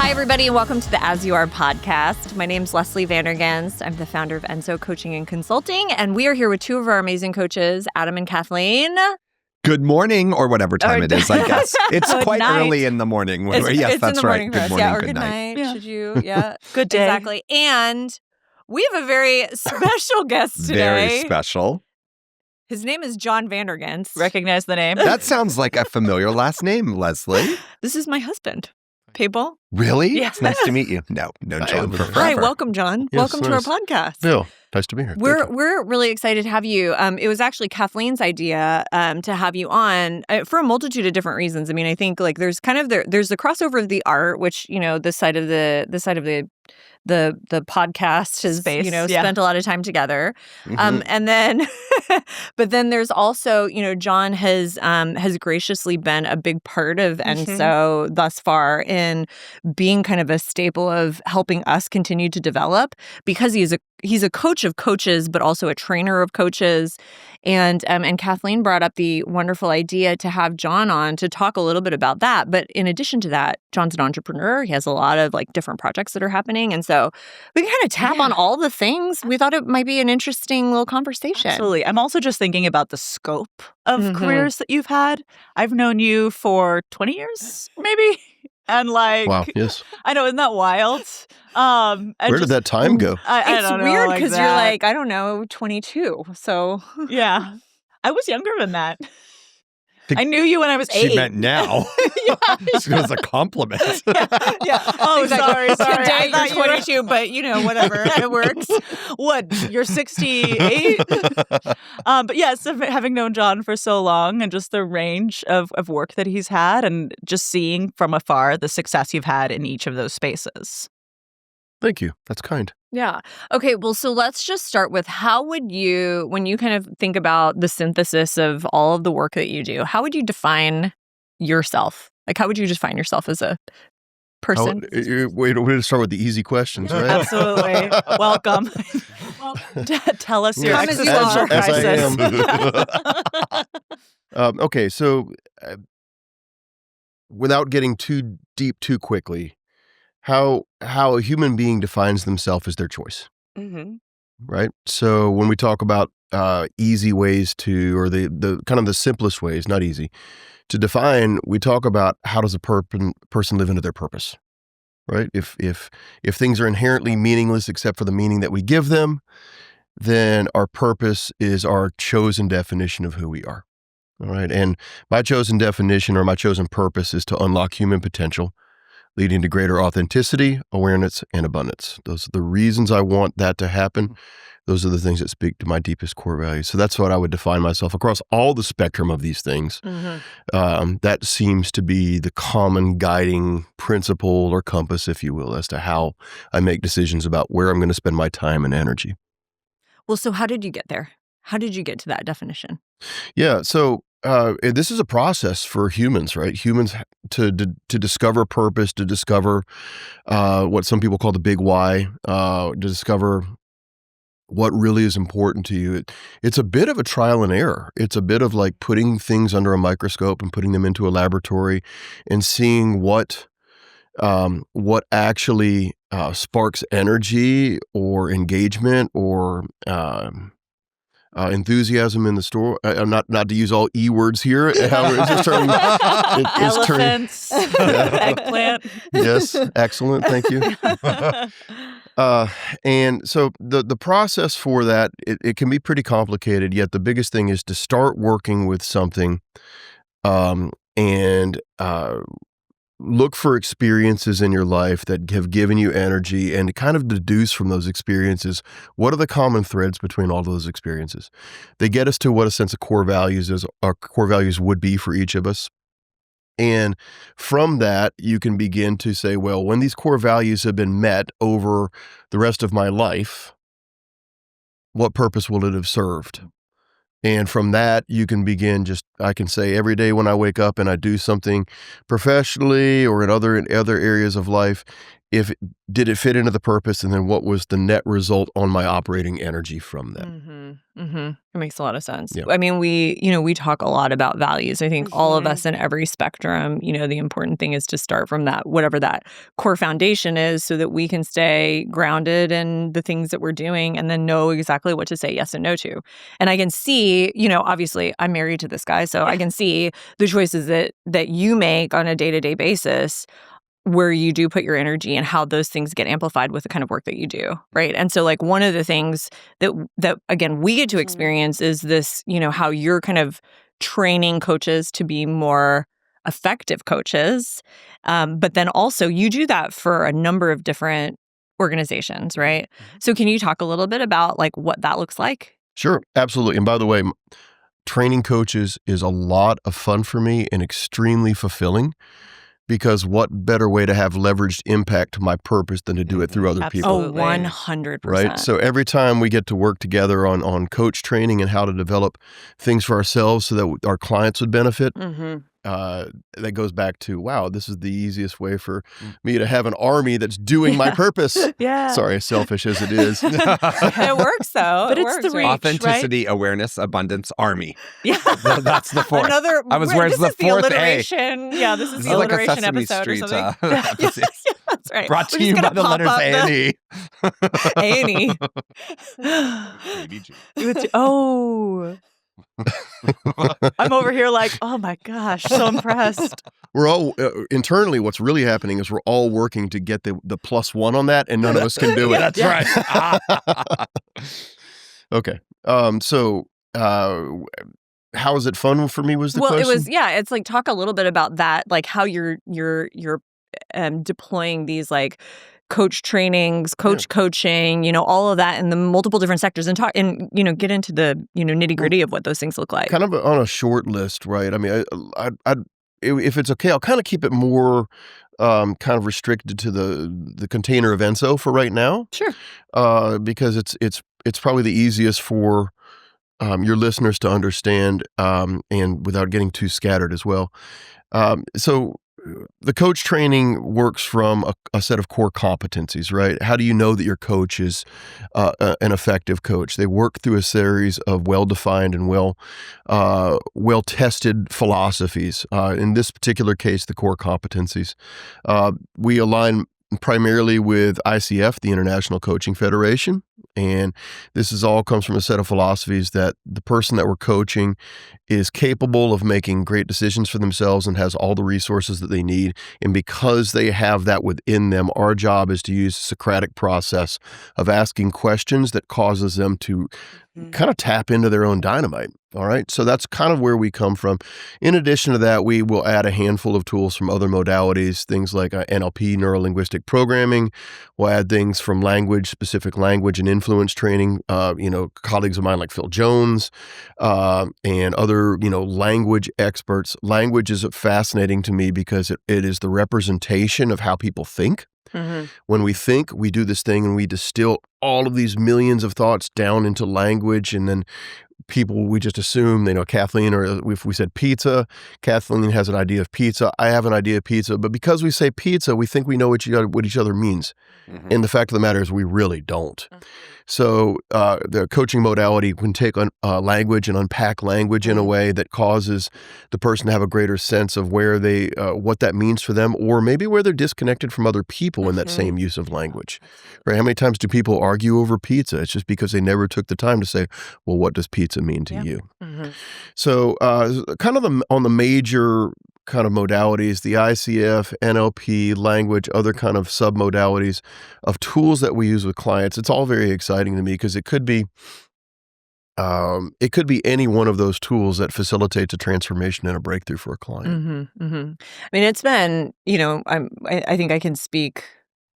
Hi, everybody, and welcome to the As You Are podcast. My name's Leslie Vander Gheynst. I'm the founder of Enso Coaching and Consulting, and we are here with two of our amazing coaches, Adam and Kathleen. Good morning, or whatever time it is, I guess. It's quite night. early in the morning. It's That's in the right. morning for us. Good morning, Yeah, or good night. Yeah. Should you? Yeah. Good day. Exactly. And we have a very special guest today. Very special. His name is John Vander Gheynst. Recognize the name? That sounds like a familiar last name, Leslie. This is my husband. People? Really? Yeah. It's nice to meet you. No, John for Hi, forever. welcome, John. Yes, welcome to our nice. podcast. Bill, nice to be here. We're really excited to have you. It was actually Kathleen's idea to have you on for a multitude of different reasons. I mean, I think like there's kind of there's the crossover of the art, which the side of the podcast has Space, spent a lot of time together, Mhm. and then but then there's also John has graciously been a big part of Enso thus far in being kind of a staple of helping us continue to develop, because he's a coach of coaches, but also a trainer of coaches. And Kathleen brought up the wonderful idea to have John on to talk a little bit about that. But in addition to that, John's an entrepreneur. He has a lot of like different projects that are happening. And so we can kind of tap on all the things. We thought it might be an interesting little conversation. Absolutely. I'm also just thinking about the scope of careers that you've had. I've known you for 20 years, maybe. And like, Wow, yes. I know, isn't that wild? Where did that time go? I It's don't know, weird like because you're that. like, I don't know, 22. So Yeah. I was younger than that. Think I knew you when I was 8. She meant now. It was a compliment. Yeah. Oh, Exactly. sorry. Today I thought you're you were 22, but whatever, it works. What? You're 68? But yes, having known John for so long and just the range of work that he's had and just seeing from afar the success you've had in each of those spaces. Thank you. That's kind. Yeah. Okay. Well, so let's just start with how would you, when you kind of think about the synthesis of all of the work that you do, how would you define yourself? Like, how would you define yourself as a person? Way to start with the easy questions, right? Absolutely. Welcome. Tell us your Come as you existential are. As I crisis. Okay, so without getting too deep too quickly, how a human being defines themselves is their choice, right? So when we talk about easy ways to, or the kind of the simplest ways, not easy, to define, we talk about how does a person live into their purpose, right? If things are inherently meaningless except for the meaning that we give them, then our purpose is our chosen definition of who we are, all right? And my chosen definition, or my chosen purpose, is to unlock human potential, leading to greater authenticity, awareness, and abundance. Those are the reasons I want that to happen. Those are the things that speak to my deepest core values. So that's what I would define myself across all the spectrum of these things. That seems to be the common guiding principle or compass, if you will, as to how I make decisions about where I'm going to spend my time and energy. Well, so how did you get there? How did you get to that definition? Yeah, so this is a process for humans, right? Humans to discover purpose, to discover what some people call the big why, to discover what really is important to you. It's a bit of a trial and error. It's a bit of like putting things under a microscope and putting them into a laboratory and seeing what actually sparks energy or engagement or enthusiasm in the store. Not to use all E words here. However, it's Elephants, eggplant. Yes, excellent. Thank you. And so the process for that, it can be pretty complicated, yet the biggest thing is to start working with something and look for experiences in your life that have given you energy and kind of deduce from those experiences what are the common threads between all those experiences. They get us to what a sense of core values is, our core values would be for each of us. And from that, you can begin to say, well, when these core values have been met over the rest of my life, what purpose will it have served? And from that, you can begin I can say every day when I wake up and I do something professionally or in other areas of life, did it fit into the purpose, and then what was the net result on my operating energy from that? It makes a lot of sense. Yeah. I mean, we talk a lot about values. I think all of us in every spectrum, the important thing is to start from that, whatever that core foundation is, so that we can stay grounded in the things that we're doing and then know exactly what to say yes and no to. And I can see, obviously I'm married to this guy, so I can see the choices that you make on a day-to-day basis, where you do put your energy and how those things get amplified with the kind of work that you do, right? And so, like, one of the things that again we get to experience is this, how you're kind of training coaches to be more effective coaches, but then also you do that for a number of different organizations, right? So can you talk a little bit about like what that looks like? Sure, absolutely. And by the way, training coaches is a lot of fun for me and extremely fulfilling. Because what better way to have leveraged impact to my purpose than to do it through other people? Oh, 100%. Right? So every time we get to work together on coach training and how to develop things for ourselves so that our clients would benefit, that goes back to, wow, this is the easiest way for me to have an army that's doing my purpose. Yeah. Sorry, selfish as it is. It works, though. But It it's works, the right? reach, Authenticity, awareness, abundance, army. Yeah. That's the fourth. Another. Where's this the is fourth A? alliteration. Yeah, this is This the is like a alliteration Sesame episode Street or something. episode. Yeah, that's right. Brought to We're you just by gonna the pop letters up A and E. A and E. Baby G. Oh. I'm over here like, oh my gosh, so impressed. We're all internally. What's really happening is we're all working to get the +1 on that, and none of us can do it. That's right. Okay. So, how is it fun for me? Was the question? It was. Yeah, it's like talk a little bit about that, like how you're deploying these like coach trainings, coaching, all of that in the multiple different sectors, and talk and get into the nitty gritty of what those things look like. Kind of on a short list, right? I mean, if it's okay, I'll kind of keep it more kind of restricted to the container of Enso for right now. Sure. Because it's probably the easiest for your listeners to understand, and without getting too scattered as well. So the coach training works from a set of core competencies, right? How do you know that your coach is an effective coach? They work through a series of well-defined and well-tested philosophies. In this particular case, the core competencies. We align primarily with ICF, the International Coaching Federation. And this all comes from a set of philosophies that the person that we're coaching is capable of making great decisions for themselves and has all the resources that they need. And because they have that within them, our job is to use the Socratic process of asking questions that causes them to kind of tap into their own dynamite. All right. So that's kind of where we come from. In addition to that, we will add a handful of tools from other modalities, things like NLP, neuro-linguistic programming. We'll add things from specific language and influence training. Colleagues of mine like Phil Jones and other, language experts. Language is fascinating to me because it is the representation of how people think. When we think, we do this thing and we distill all of these millions of thoughts down into language, and then we just assume they know Kathleen, or if we said pizza, Kathleen has an idea of pizza, I have an idea of pizza, but because we say pizza, we think we know what each other means. And the fact of the matter is we really don't. So the coaching modality can take on language and unpack language in a way that causes the person to have a greater sense of where what that means for them, or maybe where they're disconnected from other people in that same use of language. Right? How many times do people argue over pizza? It's just because they never took the time to say, well, what does pizza mean to you? So kind of on the major kind of modalities, the ICF, NLP, language, other kind of sub-modalities of tools that we use with clients, it's all very exciting to me because it could be any one of those tools that facilitates a transformation and a breakthrough for a client. I mean, it's been, I think I can speak.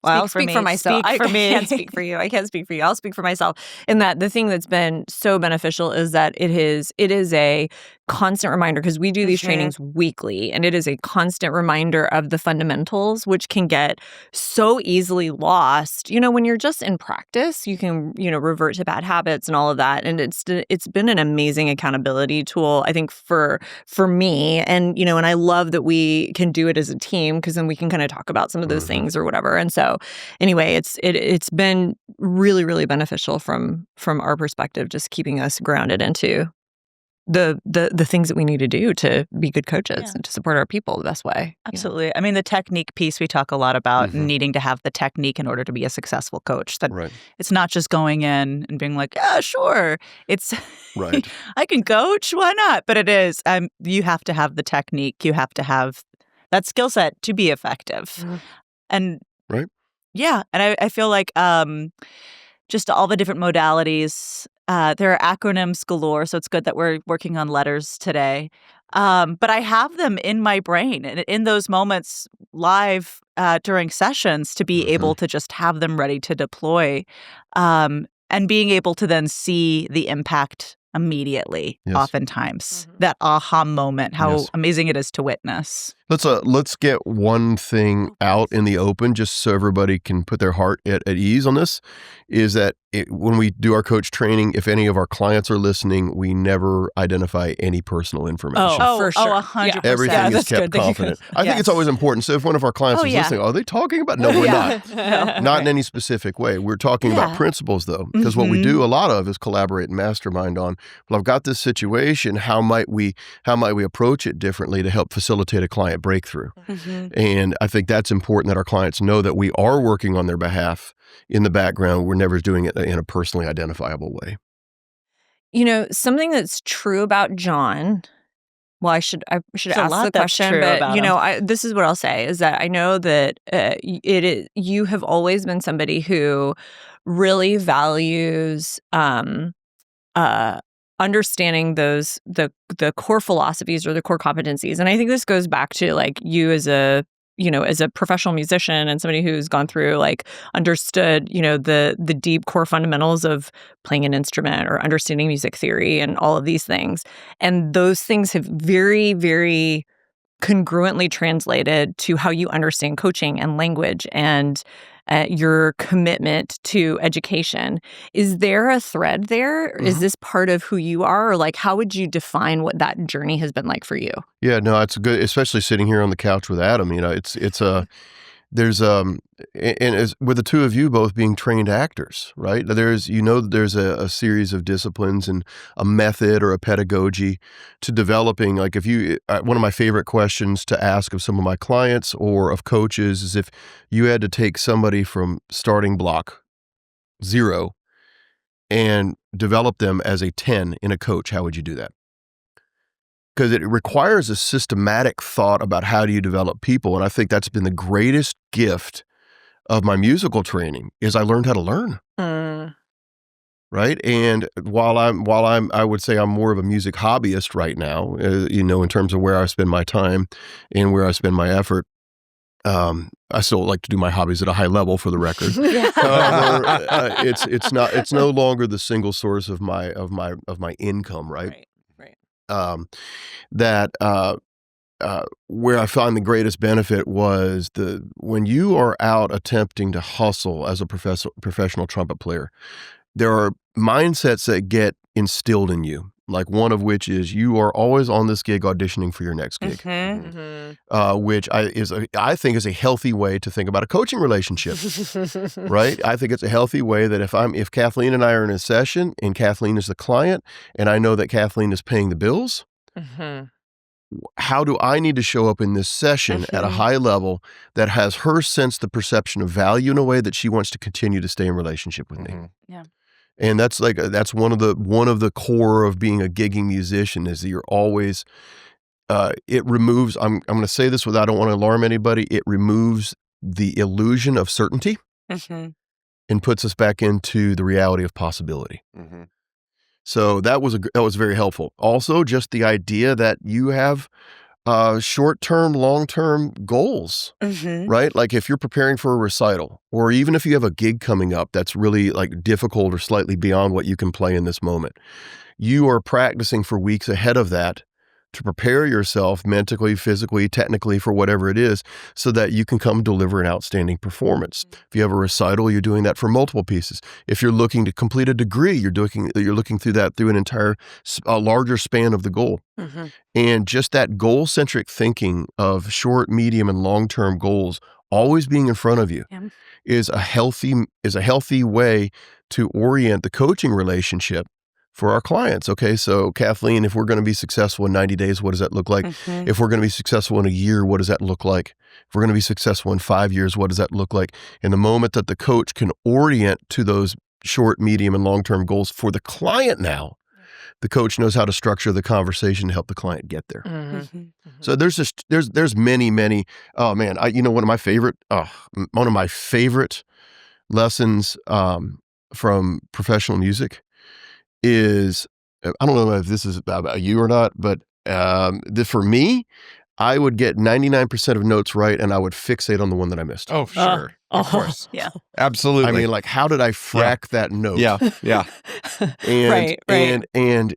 Well, I'll speak for myself. Speak for me. I can't speak for you. I can't speak for you. I'll speak for myself. In that the thing that's been so beneficial is that it is a constant reminder, because we do these trainings weekly, and it is a constant reminder of the fundamentals, which can get so easily lost. When you're just in practice, you can, revert to bad habits and all of that. And it's been an amazing accountability tool, I think, for me. And, and I love that we can do it as a team, because then we can kind of talk about some of those things or whatever. And so anyway, it's been really, really beneficial from our perspective, just keeping us grounded into the things that we need to do to be good coaches and to support our people the best way. Absolutely. I mean, the technique piece, we talk a lot about needing to have the technique in order to be a successful coach. That it's not just going in and being like, yeah, sure. It's I can coach. Why not? But it is, you have to have the technique. You have to have that skill set to be effective. And yeah. And I feel like just all the different modalities, there are acronyms galore, so it's good that we're working on letters today. But I have them in my brain, and in those moments live during sessions, to be able to just have them ready to deploy, and being able to then see the impact immediately, oftentimes. That aha moment, how amazing it is to witness. Let's get one thing out in the open, just so everybody can put their heart at ease on this, is that when we do our coach training, if any of our clients are listening, we never identify any personal information. Oh, for sure. 100%. Everything is kept confident. I think it's always important. So if one of our clients is listening, are they talking about? No, we're not. Not in any specific way. We're talking about principles, though, because what we do a lot of is collaborate and mastermind on, well, I've got this situation. How might we approach it differently to help facilitate a client breakthrough? And I think that's important, that our clients know that we are working on their behalf in the background. We're never doing it in a personally identifiable way. Something that's true about John. Well, I should ask the question, but this is what I'll say, is that I know that you have always been somebody who really values understanding the core philosophies or the core competencies. And I think this goes back to like you as a professional musician and somebody who's gone through, like, understood, the deep core fundamentals of playing an instrument or understanding music theory and all of these things. And those things have very, very congruently translated to how you understand coaching and language and your commitment to education. Is there a thread there? Is this part of who you are? Or like, how would you define what that journey has been like for you? Yeah, no, it's good, especially sitting here on the couch with Adam. There's and as with the two of you both being trained actors, right? There's a series of disciplines and a method or a pedagogy to developing. Like, if you, one of my favorite questions to ask of some of my clients or of coaches is, if you had to take somebody from starting block 0 and develop them as a 10 in a coach, how would you do that? Because it requires a systematic thought about how do you develop people. And I think that's been the greatest gift of my musical training, is I learned how to learn. Right. And while I would say I'm more of a music hobbyist right now, in terms of where I spend my time and where I spend my effort. I still like to do my hobbies at a high level, for the record. However, it's no longer the single source of my income. Right. Where I find the greatest benefit was when you are out attempting to hustle as a professional trumpet player, there are mindsets that get instilled in you. Like, one of which is you are always on this gig auditioning for your next gig, which I think is a healthy way to think about a coaching relationship, right? I think it's a healthy way that if Kathleen and I are in a session and Kathleen is the client and I know that Kathleen is paying the bills, how do I need to show up in this session at a high level that has her sense the perception of value in a way that she wants to continue to stay in relationship with me? Yeah. And that's one of the core of being a gigging musician, is that you're always it removes, I'm going to say this I don't want to alarm anybody, it removes the illusion of certainty and puts us back into the reality of possibility. So that was very helpful. Also, just the idea that you have short-term, long-term goals, right? Like, if you're preparing for a recital, or even if you have a gig coming up that's really like difficult or slightly beyond what you can play in this moment, you are practicing for weeks ahead of that to prepare yourself mentally, physically, technically for whatever it is so that you can come deliver an outstanding performance. If you have a recital, you're doing that for multiple pieces. If you're looking to complete a degree, you're looking through that through an entire a larger span of the goal. And just that goal-centric thinking of short, medium, and long-term goals always being in front of you is a healthy way to orient the coaching relationship for our clients. Okay, so Kathleen, if we're going to be successful in 90 days, what does that look like? If we're going to be successful in a year, what does that look like? If we're going to be successful in 5 years, what does that look like? In the moment that the coach can orient to those short, medium, and long-term goals for the client now, the coach knows how to structure the conversation to help the client get there. So there's many. Oh man, one of my favorite lessons from professional music is, I don't know if this is about you or not, but for me, I would get 99% of notes right, and I would fixate on the one that I missed. Oh, sure. Of course. Yeah. Absolutely. I mean, like, how did I frack that note? Yeah. And, Right. And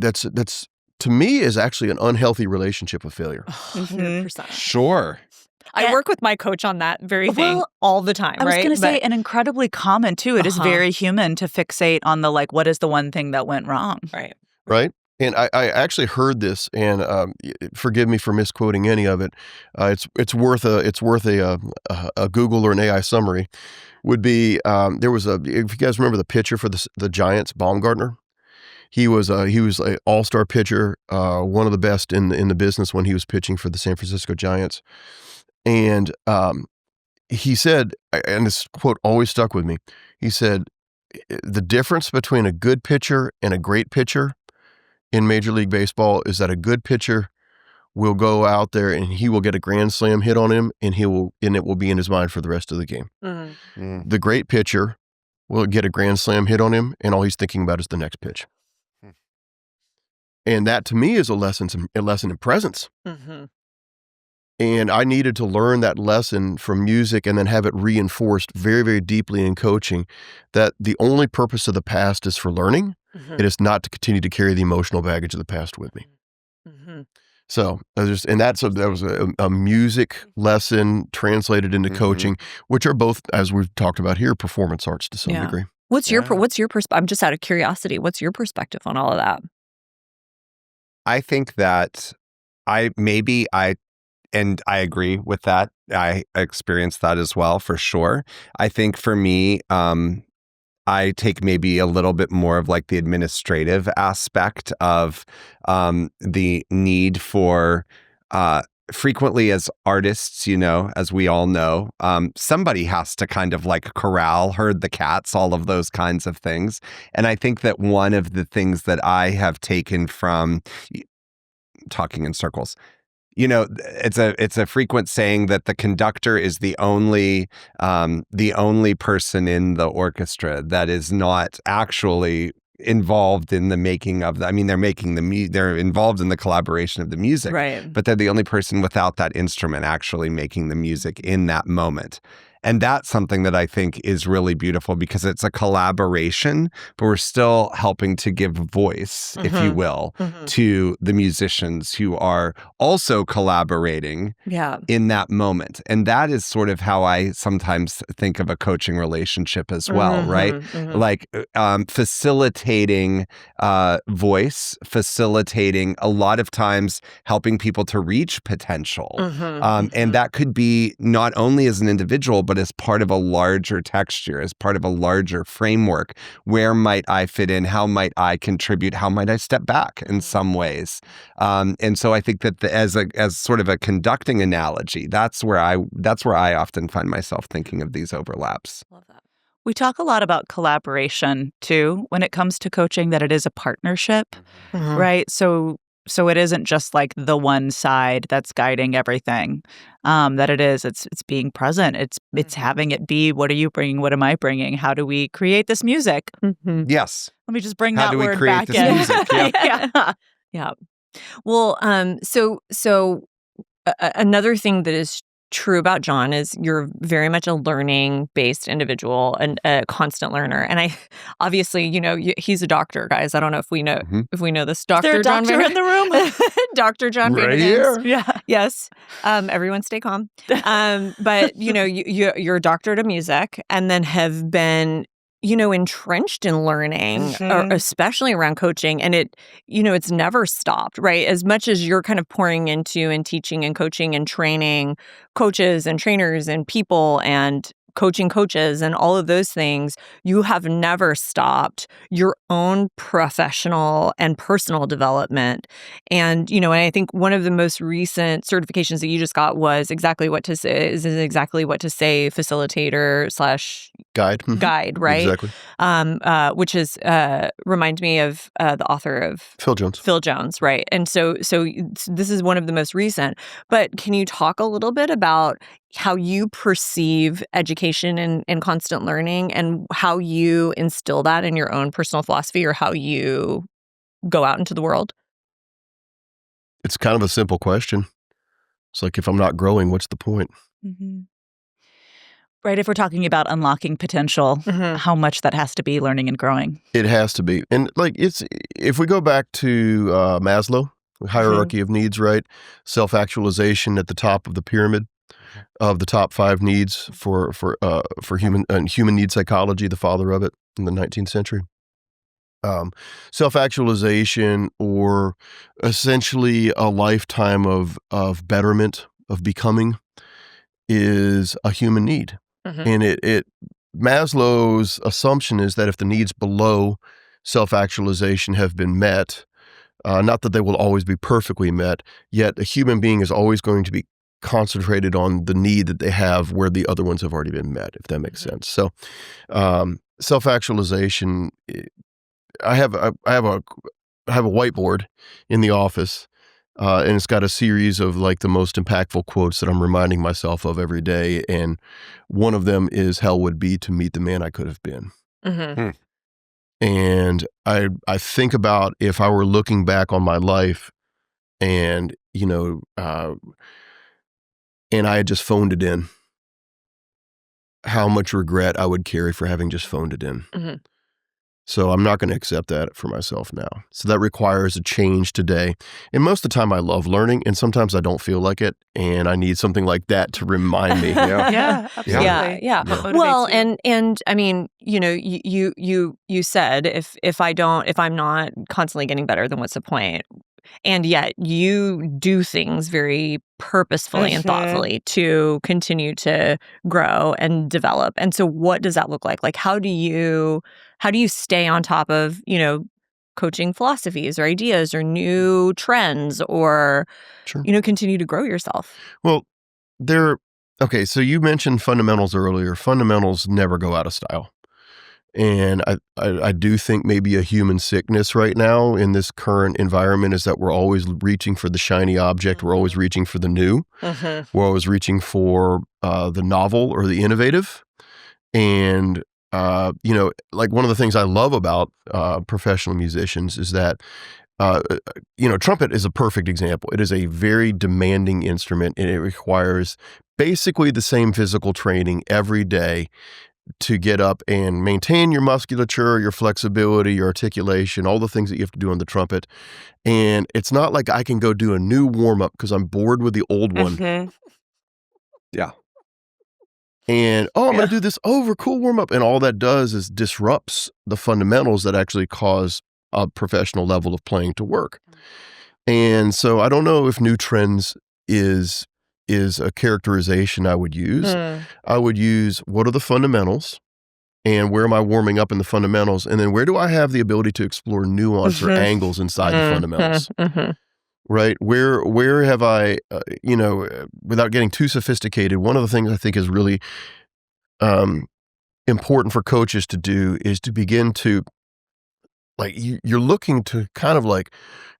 that's to me is actually an unhealthy relationship with failure. 100%. Sure. I work with my coach on that very thing all the time, I was right? going to say, and incredibly common too. It is very human to fixate on the what is the one thing that went wrong? Right. And I actually heard this, and forgive me for misquoting any of it. It's worth a Google or an AI summary. Would be there was if you guys remember the pitcher for the Giants, Baumgartner. He was an all-star pitcher, one of the best in the business when he was pitching for the San Francisco Giants. And he said, and this quote always stuck with me. He said, "The difference between a good pitcher and a great pitcher in Major League Baseball is that a good pitcher will go out there and he will get a grand slam hit on him, and it will be in his mind for the rest of the game. The great pitcher will get a grand slam hit on him, and all he's thinking about is the next pitch." And that to me is a lesson in presence. And I needed to learn that lesson from music and then have it reinforced very, very deeply in coaching, that the only purpose of the past is for learning. It is not to continue to carry the emotional baggage of the past with me. So that was a music lesson translated into coaching, which are both, as we've talked about here, performance arts to some degree. What's your perspective? I'm just out of curiosity. What's your perspective on all of that? I think that I agree with that. I experienced that as well, for sure. I think for me, I take maybe a little bit more of the administrative aspect of the need for frequently as artists, as we all know, somebody has to kind of corral, herd the cats, all of those kinds of things. And I think that one of the things that I have taken from talking in circles, it's a frequent saying that the conductor is the only person in the orchestra that is not actually involved in the making of they're involved in the collaboration of the music, right? But they're the only person without that instrument actually making the music in that moment. And that's something that I think is really beautiful, because it's a collaboration, but we're still helping to give voice, if you will, to the musicians who are also collaborating in that moment. And that is sort of how I sometimes think of a coaching relationship as well, right? Facilitating voice, facilitating a lot of times helping people to reach potential. And that could be not only as an individual, but as part of a larger texture, as part of a larger framework. Where might I fit in? How might I contribute? How might I step back in some ways? And so I think that as sort of a conducting analogy, that's where I often find myself thinking of these overlaps. love that. We talk a lot about collaboration too when it comes to coaching, that it is a partnership, right? So it isn't just the one side that's guiding everything. That it's being present. It's having it be, what are you bringing? What am I bringing? How do we create this music? Yes. Let me just bring How that do we word create back this in. music? Yeah. Well, so another thing that is true about John is you're very much a learning-based individual and a constant learner. And I obviously, he's a doctor, guys. I don't know if we know this. Is there a doctor in the room? Dr. John Vander Right Gheynst. here. Yeah. Yes. Everyone stay calm. But you're a doctorate of music and then have been entrenched in learning, or especially around coaching. And it's never stopped, right? As much as you're kind of pouring into and teaching and coaching and training coaches and trainers and people and coaching coaches and all of those things, you have never stopped your own professional and personal development. And, and I think one of the most recent certifications that you just got was exactly what to say, facilitator / guide, right? Exactly. Which is reminds me of the author of Phil Jones, right? And so this is one of the most recent. But can you talk a little bit about how you perceive education and constant learning and how you instill that in your own personal philosophy or how you go out into the world? It's kind of a simple question. It's like, if I'm not growing, what's the point? Mm-hmm. Right. If we're talking about unlocking potential, how much that has to be learning and growing. It has to be. And if we go back to Maslow, hierarchy of needs, right? Self-actualization at the top of the pyramid of the top 5 needs for human need psychology, the father of it in the 19th century. Self-actualization, or essentially a lifetime of betterment, of becoming, is a human need. And Maslow's assumption is that if the needs below self-actualization have been met, not that they will always be perfectly met, yet a human being is always going to be concentrated on the need that they have where the other ones have already been met, if that makes sense. So self-actualization, I have a whiteboard in the office, and it's got a series of the most impactful quotes that I'm reminding myself of every day. And one of them is, "Hell would be to meet the man I could have been." And I think about if I were looking back on my life and, and I had just phoned it in, how much regret I would carry for having just phoned it in. So I'm not going to accept that for myself now. So that requires a change today. And most of the time I love learning, and sometimes I don't feel like it, and I need something like that to remind me. Yeah, absolutely. Yeah. Well, and I mean, you said if I'm not constantly getting better, then what's the point? And yet you do things very purposefully and thoughtfully to continue to grow and develop. And so what does that look like? Like, how do you stay on top of, coaching philosophies or ideas or new trends or, continue to grow yourself? Well, okay, so you mentioned fundamentals earlier. Fundamentals never go out of style. And I do think maybe a human sickness right now in this current environment is that we're always reaching for the shiny object. We're always reaching for the new. We're always reaching for the novel or the innovative. And, one of the things I love about professional musicians is that, trumpet is a perfect example. It is a very demanding instrument, and it requires basically the same physical training every day to get up and maintain your musculature, your flexibility, your articulation, all the things that you have to do on the trumpet. And it's not like I can go do a new warm-up because I'm bored with the old one. Yeah. And, I'm going to do this cool warm-up. And all that does is disrupts the fundamentals that actually cause a professional level of playing to work. And so I don't know if new trends is a characterization I would use. I would use, what are the fundamentals, and where am I warming up in the fundamentals, and then where do I have the ability to explore nuance or angles inside the fundamentals, right? Where have I, without getting too sophisticated, one of the things I think is really important for coaches to do is to begin to, you're looking to kind of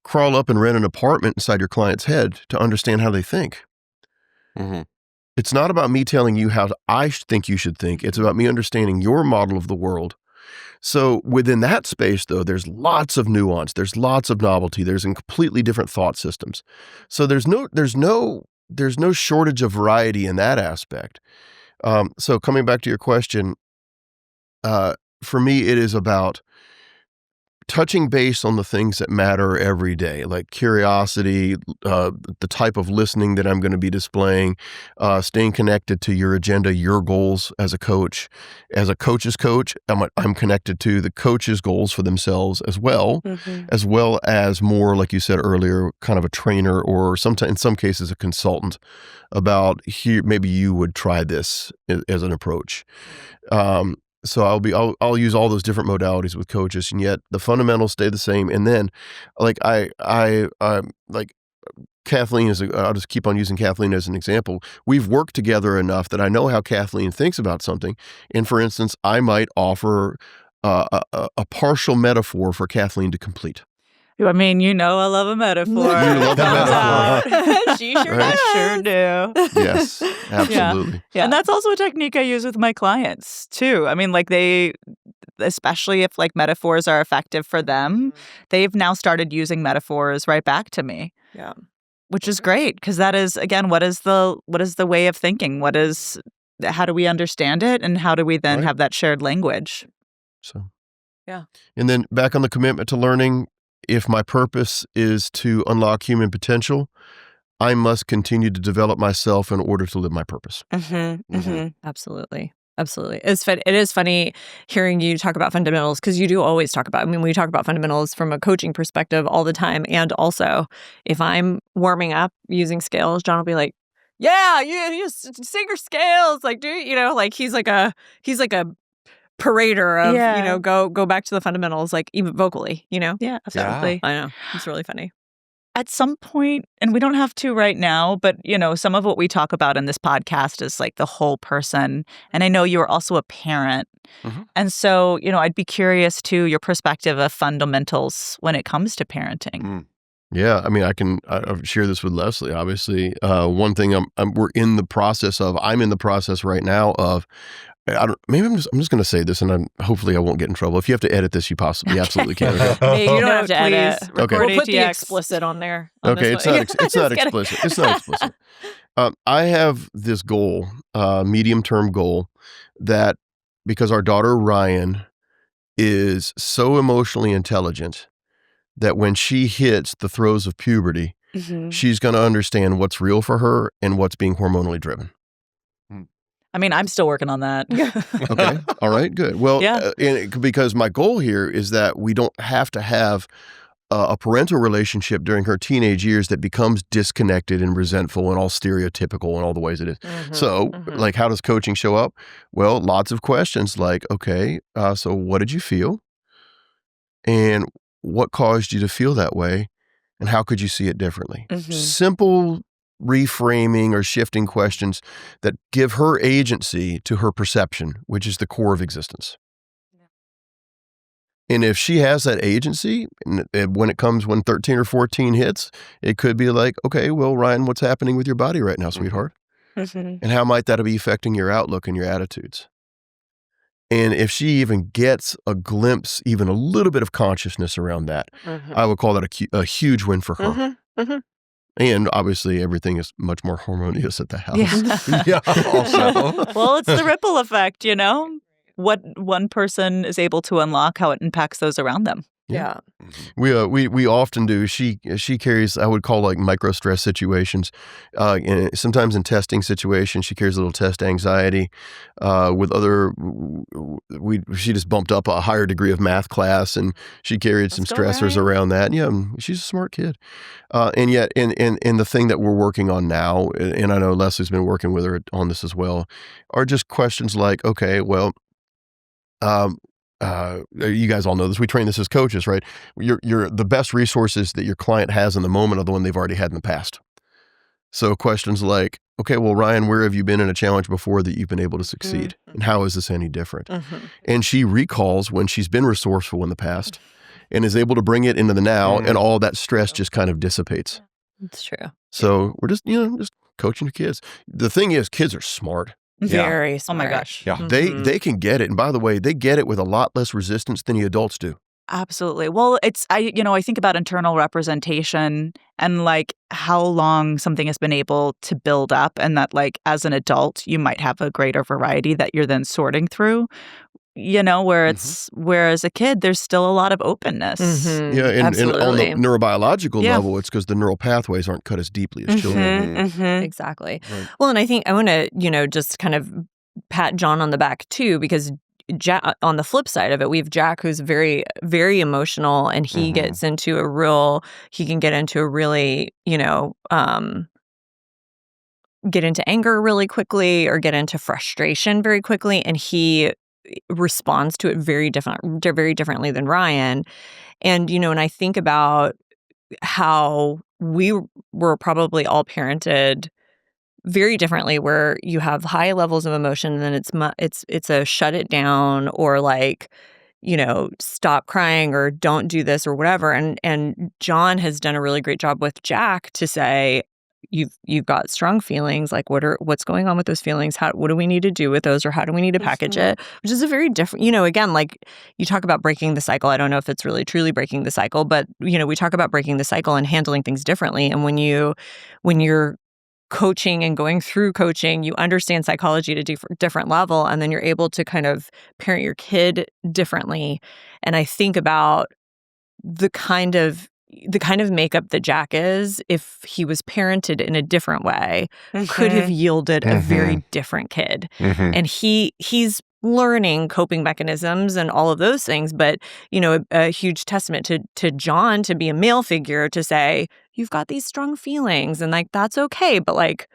crawl up and rent an apartment inside your client's head to understand how they think. It's not about me telling you how I think you should think. It's about me understanding your model of the world. So within that space, though, there's lots of nuance. There's lots of novelty. There's completely different thought systems. So there's no there's no shortage of variety in that aspect. So coming back to your question, for me, it is about touching base on the things that matter every day, like curiosity, the type of listening that I'm going to be displaying, staying connected to your agenda, your goals as a coach. As a coach's coach, I'm connected to the coach's goals for themselves as well as more, like you said earlier, kind of a trainer or sometimes in some cases a consultant about here, maybe you would try this as an approach. So I'll use all those different modalities with coaches, and yet the fundamentals stay the same. And then, like like Kathleen I'll just keep on using Kathleen as an example. We've worked together enough that I know how Kathleen thinks about something. And for instance, I might offer a partial metaphor for Kathleen to complete. I mean, I love a metaphor. You love a metaphor. She sure Right? does. I sure do. Yes, absolutely. Yeah. And that's also a technique I use with my clients too. I mean, like especially if like metaphors are effective for them, they've now started using metaphors right back to me. Yeah. Which is great because that is, again, what is the way of thinking? How do we understand it, and how do we then have that shared language? So, yeah. And then back on the commitment to learning, if my purpose is to unlock human potential, I must continue to develop myself in order to live my purpose. Absolutely. Absolutely. It is funny hearing you talk about fundamentals, because you do always talk about, we talk about fundamentals from a coaching perspective all the time. And also, if I'm warming up using scales, John will be like, yeah, you sing your scales. Like, like he's like a parader of, go back to the fundamentals, like even vocally, Yeah, absolutely. I know. It's really funny. At some point, and we don't have to right now, but, some of what we talk about in this podcast is like the whole person. And I know you're also a parent. And so, I'd be curious to your perspective of fundamentals when it comes to parenting. Yeah, I mean, I'll share this with Leslie, obviously. One thing we're in the process of, I'm in the process right now of, I'm just going to say this, and hopefully I won't get in trouble. If you have to edit this, you absolutely can. Okay? You don't have to edit. Okay. We'll put the explicit on there. Okay, it's not explicit. It's not explicit. I have this goal, medium-term goal, that because our daughter Ryan is so emotionally intelligent that when she hits the throes of puberty, she's going to understand what's real for her and what's being hormonally driven. I mean, I'm still working on that. Okay. All right. Good. Well, because my goal here is that we don't have to have a parental relationship during her teenage years that becomes disconnected and resentful and all stereotypical in all the ways it is. So, like, how does coaching show up? Well, lots of questions like, okay, so what did you feel? And what caused you to feel that way? And how could you see it differently? Simple reframing or shifting questions that give her agency to her perception, which is the core of existence. And if she has that agency, when 13 or 14 hits, it could be like, okay, well, Ryan, what's happening with your body right now, sweetheart? And how might that be affecting your outlook and your attitudes? And if she even gets a glimpse, even a little bit of consciousness around that, I would call that a huge win for her. And obviously, everything is much more harmonious at the house. Yeah. Also. Well, it's the ripple effect, what one person is able to unlock, how it impacts those around them. Yeah. We often do. She carries, I would call, like, micro stress situations. And sometimes in testing situations, she carries a little test anxiety. With other, she just bumped up a higher degree of math class, and she carried some stressors around that. Yeah, she's a smart kid. And yet, in the thing that we're working on now, and I know Leslie's been working with her on this as well, are just questions like, okay, well, you guys all know this. We train this as coaches, right? The best resources that your client has in the moment are the one they've already had in the past. So questions like, okay, well, Ryan, where have you been in a challenge before that you've been able to succeed? And how is this any different? And she recalls when she's been resourceful in the past and is able to bring it into the now, and all that stress just kind of dissipates. That's true. So we're just coaching the kids. The thing is, kids are smart. Very smart. Oh my gosh. Yeah. They can get it. And by the way, they get it with a lot less resistance than the adults do. Absolutely. Well, I think about internal representation and like how long something has been able to build up, and that like as an adult you might have a greater variety that you're then sorting through, where it's where as a kid there's still a lot of openness. Yeah, and on the neurobiological level, it's because the neural pathways aren't cut as deeply as children. Exactly. Right. Well, and I think I want to, just kind of pat John on the back too, because on the flip side of it, we have Jack, who's very, very emotional, and he gets into he can get into a really, get into anger really quickly or get into frustration very quickly, and he responds to it very differently than Ryan. And, when I think about how we were probably all parented very differently, where you have high levels of emotion and then it's a shut it down, or like, stop crying or don't do this or whatever. And John has done a really great job with Jack to say, you've got strong feelings, like what's going on with those feelings, what do we need to do with those, or how do we need to package it, which is a very different, again, like you talk about breaking the cycle. I don't know if it's really truly breaking the cycle, but we talk about breaking the cycle and handling things differently. And when you're coaching and going through coaching, you understand psychology at a different level, and then you're able to kind of parent your kid differently. And I think about the kind of makeup that Jack is, if he was parented in a different way, could have yielded a very different kid. And he's learning coping mechanisms and all of those things, but a huge testament to John to be a male figure, to say, you've got these strong feelings and like that's okay, but like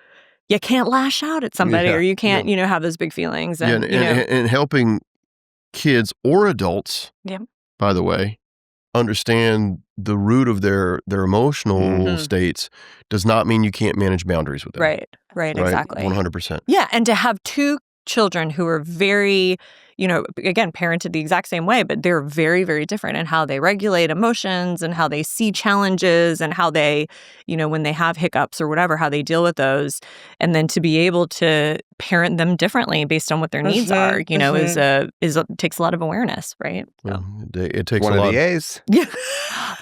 you can't lash out at somebody, or you can't have those big feelings. And helping kids or adults, by the way, understand the root of their emotional states does not mean you can't manage boundaries with them. Right, exactly. 100%. Yeah, and to have two children who are very, again, parented the exact same way, but they're very, very different in how they regulate emotions and how they see challenges and how they, when they have hiccups or whatever, how they deal with those. And then to be able to parent them differently based on what their needs are, takes a lot of awareness, right? So. It takes one a lot of the A's.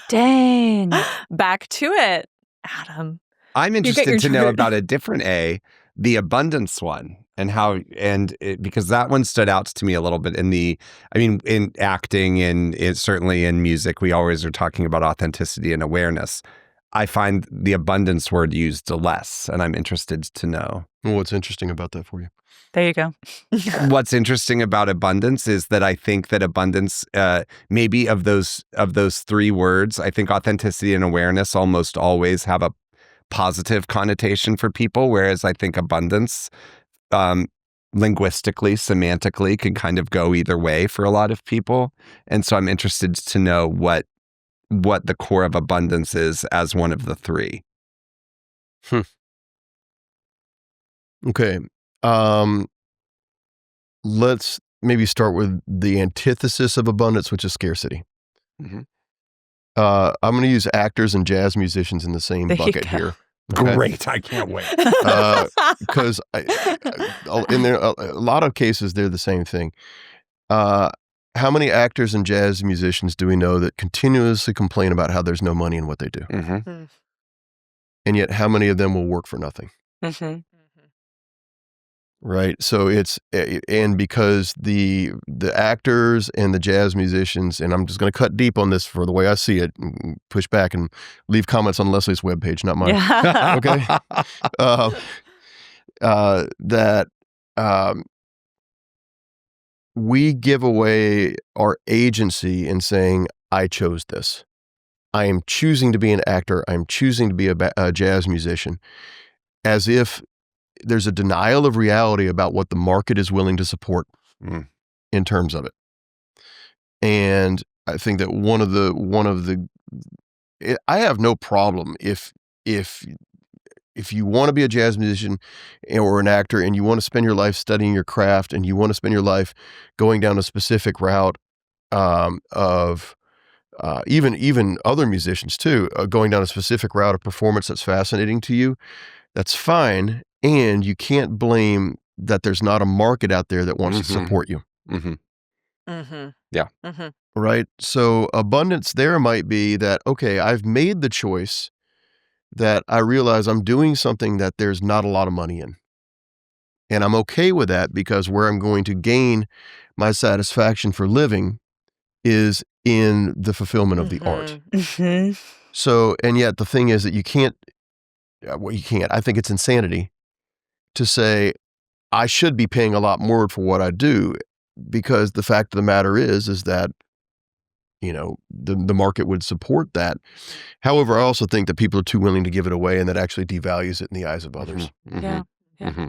Dang. Back to it, Adam. I'm interested to know about a different A, the abundance one. And because that one stood out to me a little bit in acting and certainly in music, we always are talking about authenticity and awareness. I find the abundance word used less, and I'm interested to know. Well, what's interesting about that for you? There you go. What's interesting about abundance is that I think that abundance, maybe of those three words, I think authenticity and awareness almost always have a positive connotation for people, whereas I think abundance, linguistically, semantically, can kind of go either way for a lot of people. And so I'm interested to know what the core of abundance is as one of the three. Okay. Let's maybe start with the antithesis of abundance, which is scarcity. I'm going to use actors and jazz musicians in the same bucket here. Okay? Great. I can't wait. Because in a lot of cases, they're the same thing. How many actors and jazz musicians do we know that continuously complain about how there's no money in what they do? And yet, how many of them will work for nothing? Right. So and because the actors and the jazz musicians, and I'm just going to cut deep on this for the way I see it, and push back and leave comments on Leslie's webpage, not mine. Okay. That we give away our agency in saying, I chose this. I am choosing to be an actor. I'm choosing to be a jazz musician, as if there's a denial of reality about what the market is willing to support in terms of it. And I think that one of the I have no problem if you want to be a jazz musician or an actor and you want to spend your life studying your craft and you want to spend your life going down a specific route of even other musicians too, going down a specific route of performance that's fascinating to you, that's fine. And you can't blame that there's not a market out there that wants to support you. Yeah. Right? So abundance there might be that, okay, I've made the choice that I realize I'm doing something that there's not a lot of money in. And I'm okay with that because where I'm going to gain my satisfaction for living is in the fulfillment of the art. So, and yet the thing is that you can't, I think it's insanity to say, I should be paying a lot more for what I do, because the fact of the matter is that, the market would support that. However, I also think that people are too willing to give it away, and that actually devalues it in the eyes of others. Yeah.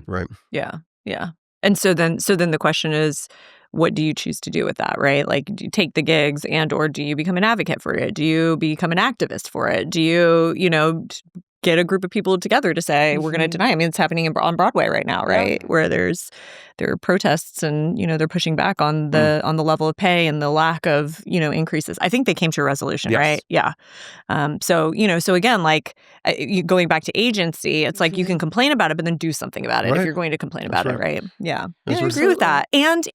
Right. Yeah. And so then the question is, what do you choose to do with that, right? Like, do you take the gigs, and or do you become an advocate for it? Do you become an activist for it? Do you, get a group of people together to say, we're going to deny? I mean, it's happening on Broadway right now, right? Where there are protests, and, they're pushing back on the level of pay and the lack of, increases. I think they came to a resolution, right? Yeah. So again, like, going back to agency, it's like you can complain about it, but then do something about it if you're going to complain about it, right? Yeah. I agree with that. And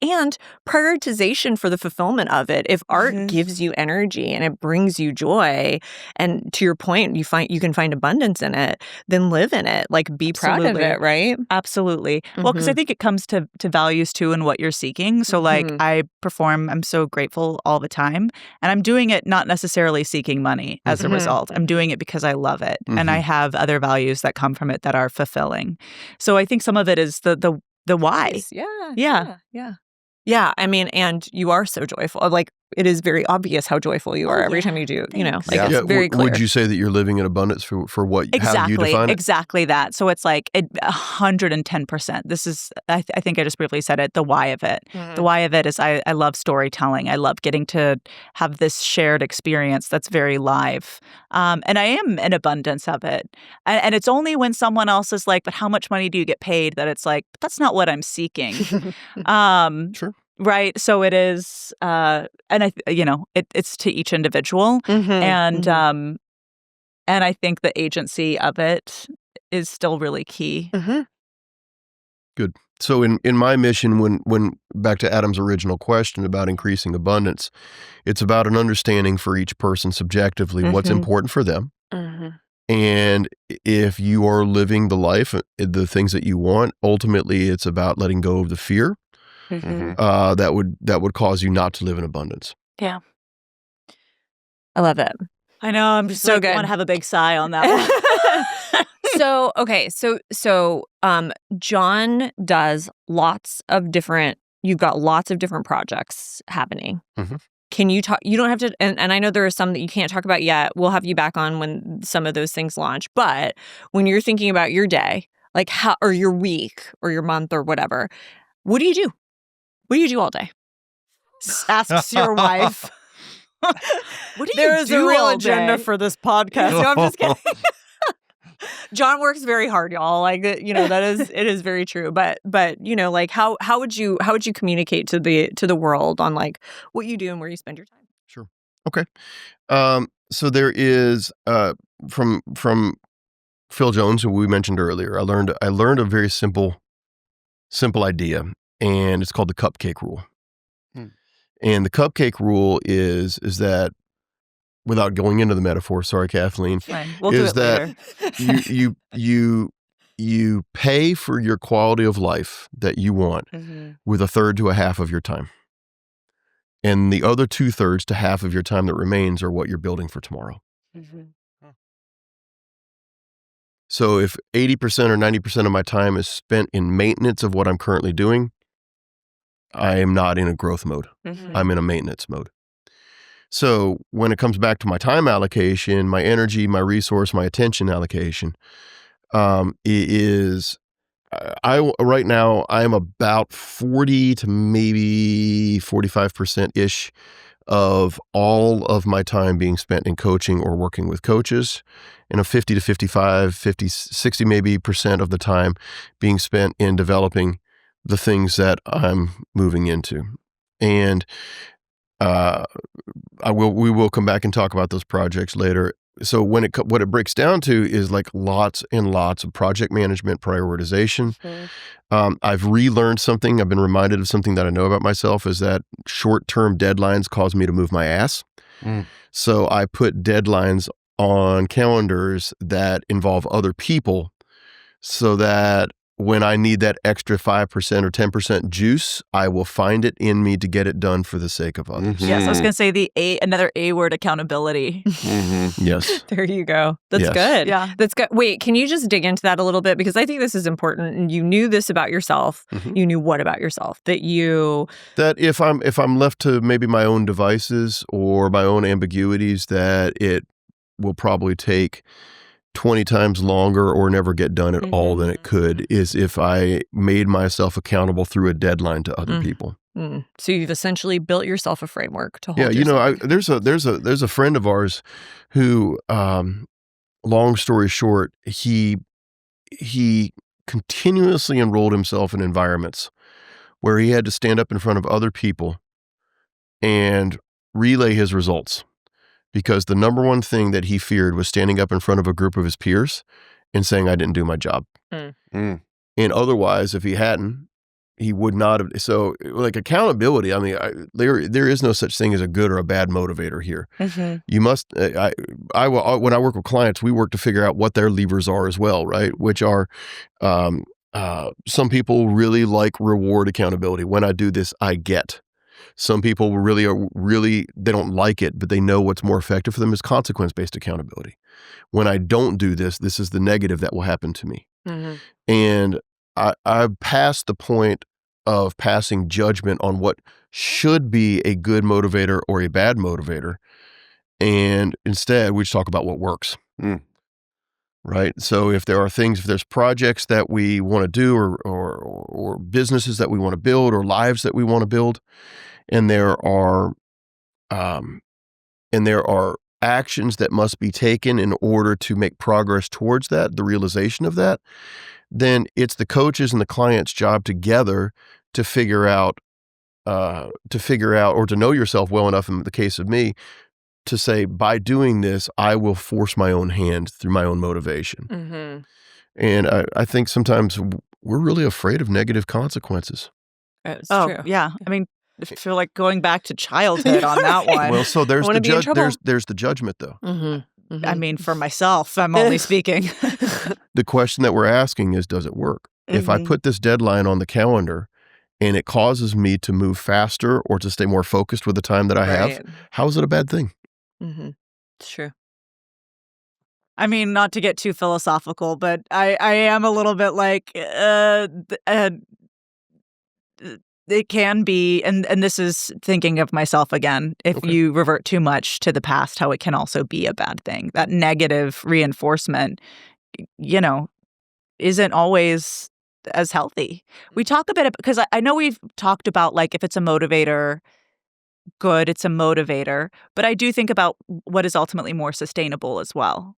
prioritization for the fulfillment of it. If art gives you energy and it brings you joy, and to your point, you can find abundance in it, then live in it. Like, be proud of it, right? Absolutely. Well, because I think it comes to values too, and what you're seeking. So like, I perform, I'm so grateful all the time, and I'm doing it not necessarily seeking money as a result. I'm doing it because I love it, and I have other values that come from it that are fulfilling. So I think some of it is the why. Yeah. I mean, and you are so joyful. Like, it is very obvious how joyful you are every time you do. It's very clear. Would you say that you're living in abundance for what? How you define it? Exactly that. So it's like 110%. This is, I think I just briefly said it, the why of it. The why of it is I love storytelling. I love getting to have this shared experience that's very live. And I am in abundance of it. And it's only when someone else is like, but how much money do you get paid? That it's like, but that's not what I'm seeking. Sure. Right. So it is, and it's to each individual, and I think the agency of it is still really key. Good. So in my mission, when back to Adam's original question about increasing abundance, it's about an understanding for each person subjectively what's important for them. And if you are living the life, the things that you want, ultimately it's about letting go of the fear. That would cause you not to live in abundance. Yeah. I love it. I know. I'm just so good. I want to have a big sigh on that one. So John does you've got lots of different projects happening. Can you talk, you don't have to, and I know there are some that you can't talk about yet. We'll have you back on when some of those things launch. But when you're thinking about your day, like or your week or your month or whatever, what do you do? What do you do all day? Asks your wife. What do you There is do a real all agenda day? for this podcast. No, I'm just kidding. John works very hard, y'all. Like, it is very true. But like, how would you communicate to the world on like what you do and where you spend your time? Sure. Okay. So there is from Phil Jones, who we mentioned earlier. I learned a very simple idea, and it's called the cupcake rule. And the cupcake rule is that, without going into the metaphor, sorry, Kathleen, We'll is do it that you pay for your quality of life that you want with a third to a half of your time. And the other 2/3 to half of your time that remains are what you're building for tomorrow. So if 80% or 90% of my time is spent in maintenance of what I'm currently doing, I am not in a growth mode. I'm in a maintenance mode. So when it comes back to my time allocation, my energy, my resource, my attention allocation, right now I'm about 40 to maybe 45%-ish of all of my time being spent in coaching or working with coaches, and a 50 to 55, 50, 60 maybe % of the time being spent in developing the things that I'm moving into. And we will come back and talk about those projects later. So what it breaks down to is like lots and lots of project management prioritization. I've relearned something. I've been reminded of something that I know about myself, is that short-term deadlines cause me to move my ass. So I put deadlines on calendars that involve other people so that when I need that extra 5% or 10% juice, I will find it in me to get it done for the sake of others. Yes, I was going to say another A word, accountability. Yes. There you go. That's Yes. good. Yeah. That's good. Wait, can you just dig into that a little bit? Because I think this is important. And you knew this about yourself. You knew what about yourself? That if I'm left to maybe my own devices or my own ambiguities, that it will probably take 20 times longer or never get done at all than it could is if I made myself accountable through a deadline to other people. So you've essentially built yourself a framework to hold Yeah, yourself. there's a friend of ours who, long story short, he continuously enrolled himself in environments where he had to stand up in front of other people and relay his results. Because the number one thing that he feared was standing up in front of a group of his peers and saying, I didn't do my job. And otherwise, if he hadn't, he would not have. So, like accountability, I mean, there is no such thing as a good or a bad motivator here. You must, when I work with clients, we work to figure out what their levers are as well, right? Which are, some people really like reward accountability. When I do this, I get. Some people really, they don't like it, but they know what's more effective for them is consequence-based accountability. When I don't do this, this is the negative that will happen to me. And I've passed the point of passing judgment on what should be a good motivator or a bad motivator. And instead, we just talk about what works. Right? So if there's projects that we want to do or businesses that we want to build or lives that we want to build, and there are actions that must be taken in order to make progress towards that, the realization of that, then it's the coaches and the client's job together to figure out or to know yourself well enough, in the case of me, to say, by doing this, I will force my own hand through my own motivation. And I think sometimes we're really afraid of negative consequences. It's true. Yeah. I mean, I feel like going back to childhood on that one. Well, so there's the judgment, though. I mean, for myself, I'm only speaking. The question that we're asking is, does it work? If I put this deadline on the calendar and it causes me to move faster or to stay more focused with the time that I have, how is it a bad thing? It's true. I mean, not to get too philosophical, but I am a little bit like, it can be, and this is thinking of myself again, if you revert too much to the past, how it can also be a bad thing. That negative reinforcement, isn't always as healthy. We talk a bit, because I know we've talked about, like, if it's a motivator, good, it's a motivator, but I do think about what is ultimately more sustainable as well.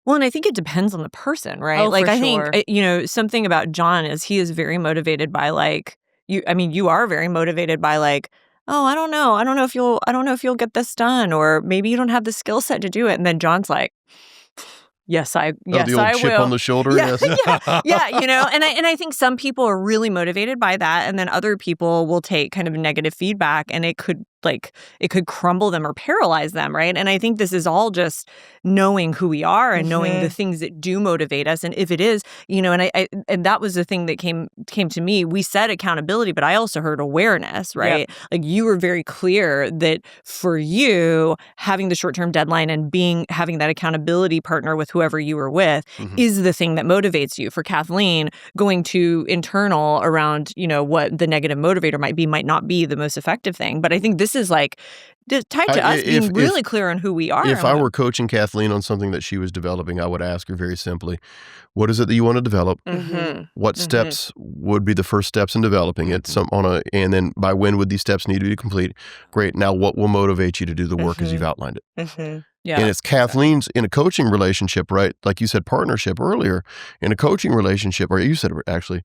Well, and I think it depends on the person, right? Oh, like, for I sure. think, something about John is he is very motivated by, like, you are very motivated by, like, oh, I don't know if you'll get this done, or maybe you don't have the skill set to do it. And then John's like, yes, I the old chip will. on the shoulder. Yeah, Yes. yeah, and I think some people are really motivated by that, and then other people will take kind of negative feedback, and it could crumble them or paralyze them, right? And I think this is all just knowing who we are and knowing the things that do motivate us. And if it is, and that was the thing that came to me. We said accountability, but I also heard awareness, right? Yep. Like, you were very clear that for you, having the short-term deadline and having that accountability partner with whoever you were with is the thing that motivates you. For Kathleen, going to internal around, what the negative motivator might not be the most effective thing. But I think this is like tied to us being really clear on who we are. If I were coaching Kathleen on something that she was developing, I would ask her very simply, what is it that you want to develop? What steps would be the first steps in developing it? And then by when would these steps need to be complete? Great. Now, what will motivate you to do the work as you've outlined it? Yeah. And it's Kathleen's in a coaching relationship, right? Like you said, partnership earlier. In a coaching relationship, or you said it actually,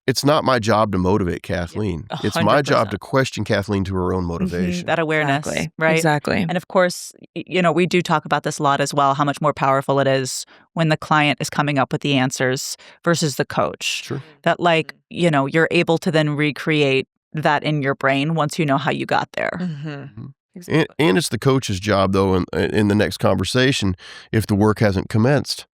it's not my job to motivate Kathleen. 100%. It's my job to question Kathleen to her own motivation. That awareness, right? Exactly. And of course, we do talk about this a lot as well, how much more powerful it is when the client is coming up with the answers versus the coach. Sure. That, like, you're able to then recreate that in your brain once you know how you got there. Exactly. And it's the coach's job, though, in the next conversation, if the work hasn't commenced,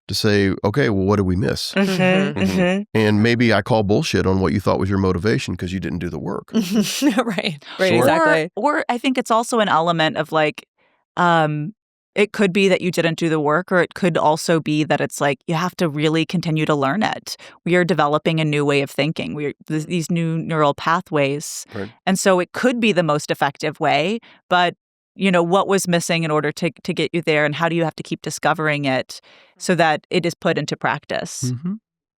to say, okay, well, what did we miss? And maybe I call bullshit on what you thought was your motivation because you didn't do the work. Right, Sure. exactly. Or I think it's also an element of like, it could be that you didn't do the work, or it could also be that it's like you have to really continue to learn it. We are developing a new way of thinking. These new neural pathways. Right. And so it could be the most effective way, but what was missing in order to get you there, and how do you have to keep discovering it so that it is put into practice?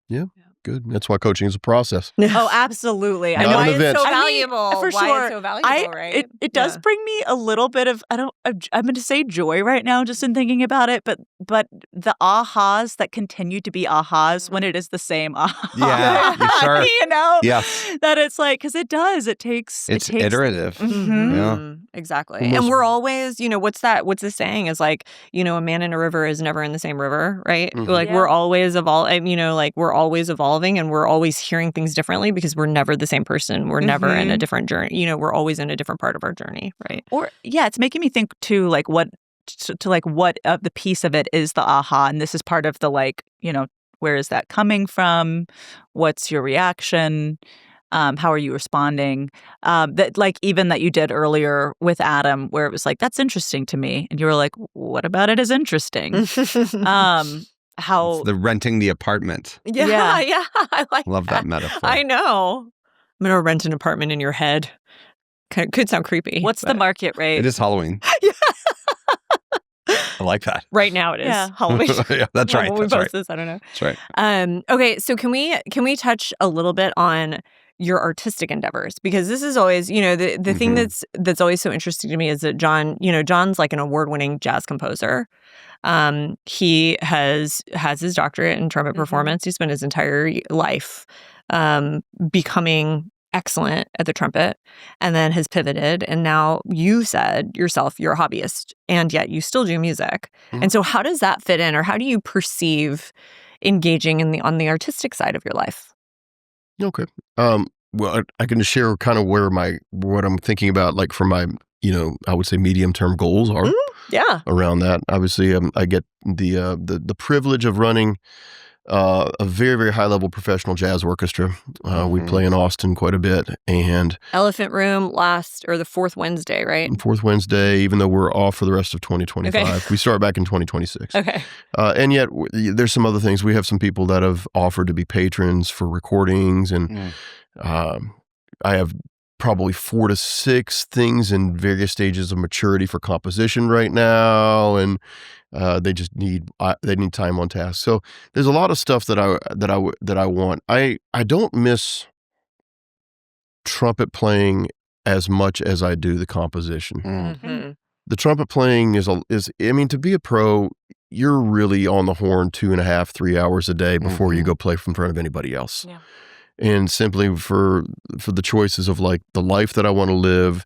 Yeah. Good. That's why coaching is a process. Oh, absolutely. Not I know. an Why event. it's so I mean, valuable. for Why sure. it's so valuable, right? It does bring me a little bit of I'm going to say joy right now just in thinking about it, but the ahas that continue to be ahas when it is the same aha. Yeah, sure. Yes. That it's like, because it takes It's iterative. Mhm. Yeah. Exactly. Almost- And we're always, what's the saying is like, a man in a river is never in the same river, right? Like Yeah. we're always evolving, like we're always evolving, and we're always hearing things differently because we're never the same person. We're never in a different journey. We're always in a different part of our journey, right? Or it's making me think too, like what the piece of it is the aha, and this is part of the like, where is that coming from? What's your reaction? How are you responding? That like even that you did earlier with Adam, where it was like, that's interesting to me, and you were like, what about it is interesting? How It's the renting the apartment. Yeah. I like Love that metaphor. I know. I'm gonna rent an apartment in your head. Could sound creepy. what's the but market rate? It is Halloween. Yeah. I like that. Right now it is Yeah. Halloween. Yeah, that's right. When we That's right. post this, I don't know. That's right. Okay, so can we touch a little bit on your artistic endeavors? Because this is always, the thing that's always so interesting to me is that John's like an award-winning jazz composer. He has his doctorate in trumpet performance. He spent his entire life becoming excellent at the trumpet, and then has pivoted, and now you said yourself you're a hobbyist, and yet you still do music. And so how does that fit in, or how do you perceive engaging on the artistic side of your life? Okay. Well, I can just share kind of what I'm thinking about, like for my, I would say medium-term goals are Yeah. around that. Obviously, I get the privilege of running a very, very high-level professional jazz orchestra. We play in Austin quite a bit, and Elephant Room the fourth Wednesday, right? fourth Wednesday, even though we're off for the rest of 2025. Okay. We start back in 2026. Okay. And yet, there's some other things. We have some people that have offered to be patrons for recordings, and I have probably 4 to 6 things in various stages of maturity for composition right now, and they just need time on task. So there's a lot of stuff that I want. I don't miss trumpet playing as much as I do the composition. Mm-hmm. The trumpet playing is to be a pro, you're really on the horn 2.5, 3 hours a day before you go play in front of anybody else. Yeah. And simply for the choices of like the life that I want to live,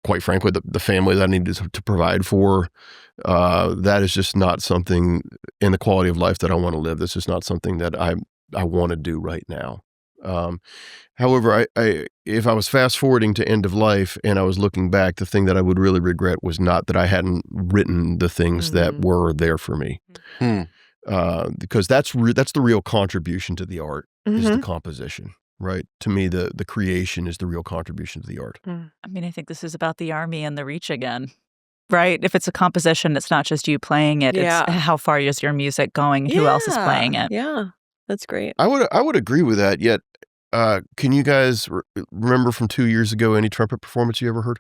quite frankly, the family that I need to provide for, that is just not something in the quality of life that I want to live. This is not something that I want to do right now. However, if I was fast forwarding to end of life and I was looking back, the thing that I would really regret was not that I hadn't written the things that were there for me. Because that's the real contribution to the art is the composition, right? To me, the creation is the real contribution to the art. I mean, I think this is about the army and the reach again, right? If it's a composition, it's not just you playing it. Yeah. It's how far is your music going? Who else is playing it? Yeah, that's great. I would agree with that. Yet, can you guys remember from 2 years ago any trumpet performance you ever heard?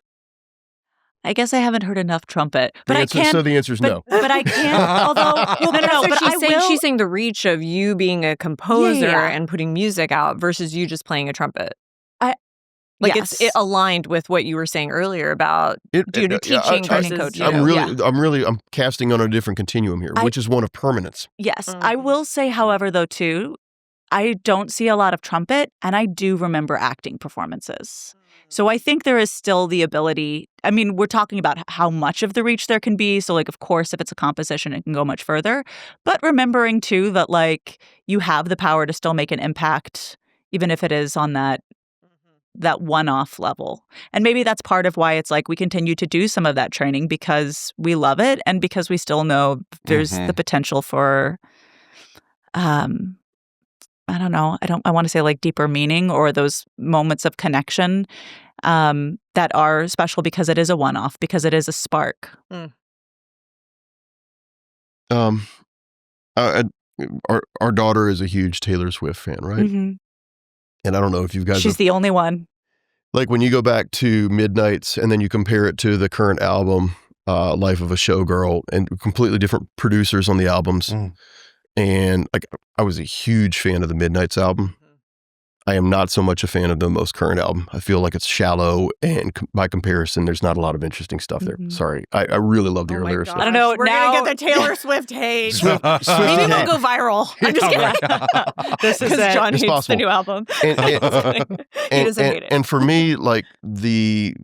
I guess I haven't heard enough trumpet, but I can't. So the answer is no. But I can't. Although, no. But She's saying the reach of you being a composer Yeah. and putting music out versus you just playing a trumpet. Yes. It's aligned with what you were saying earlier about teaching versus coaching. I'm casting on a different continuum here, which is one of permanence. Yes. I will say, however, though, too, I don't see a lot of trumpet, and I do remember acting performances. So I think there is still the ability. I mean, we're talking about how much of the reach there can be. So, like, of course, if it's a composition, it can go much further. But remembering, too, that, like, you have the power to still make an impact, even if it is on that that one-off level. And maybe that's part of why it's like we continue to do some of that training because we love it and because we still know there's the potential for I don't know. I want to say like deeper meaning or those moments of connection that are special because it is a one-off, because it is a spark. Our daughter is a huge Taylor Swift fan, right? Mm-hmm. And I don't know if you guys She's the only one. Like when you go back to Midnights and then you compare it to the current album, Life of a Showgirl, and completely different producers on the albums. And like I was a huge fan of the Midnights album. I am not so much a fan of the most current album. I feel like it's shallow, and by comparison, there's not a lot of interesting stuff there. Sorry. I really love the earlier stuff. I don't know. We're now going to get the Taylor Swift hate. Swift Maybe hate. we'll go viral. I'm just kidding. This is Because it. John It's hates possible. the new album. And, He doesn't hate it. and for me, like there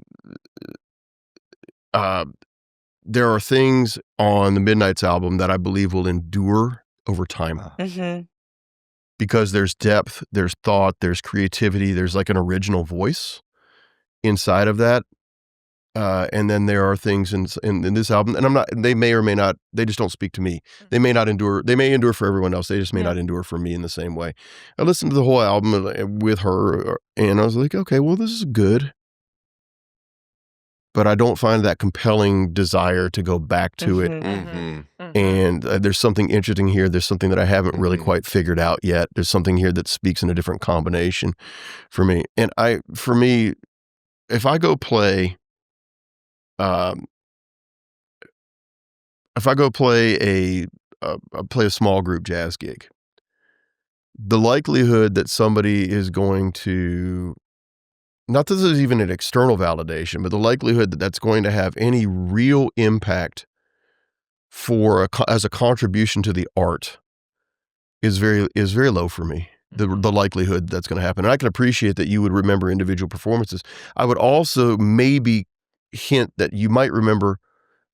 are things on the Midnights album that I believe will endure over time. Because there's depth, there's thought, there's creativity, there's like an original voice inside of that. And then there are things in this album, and they may or may not, they just don't speak to me. They may not endure, they may endure for everyone else. They just may not endure for me in the same way. I listened to the whole album with her, and I was like, okay, well, this is good. But I don't find that compelling desire to go back to it. And there's something interesting here. There's something that I haven't really quite figured out yet. There's something here that speaks in a different combination for me. And for me, if I go play, play a small group jazz gig, the likelihood that somebody is going to, not that this is even an external validation, but the likelihood that that's going to have any real impact as a contribution to the art is very low for me. The likelihood that's going to happen. And I can appreciate that you would remember individual performances. I would also maybe hint that you might remember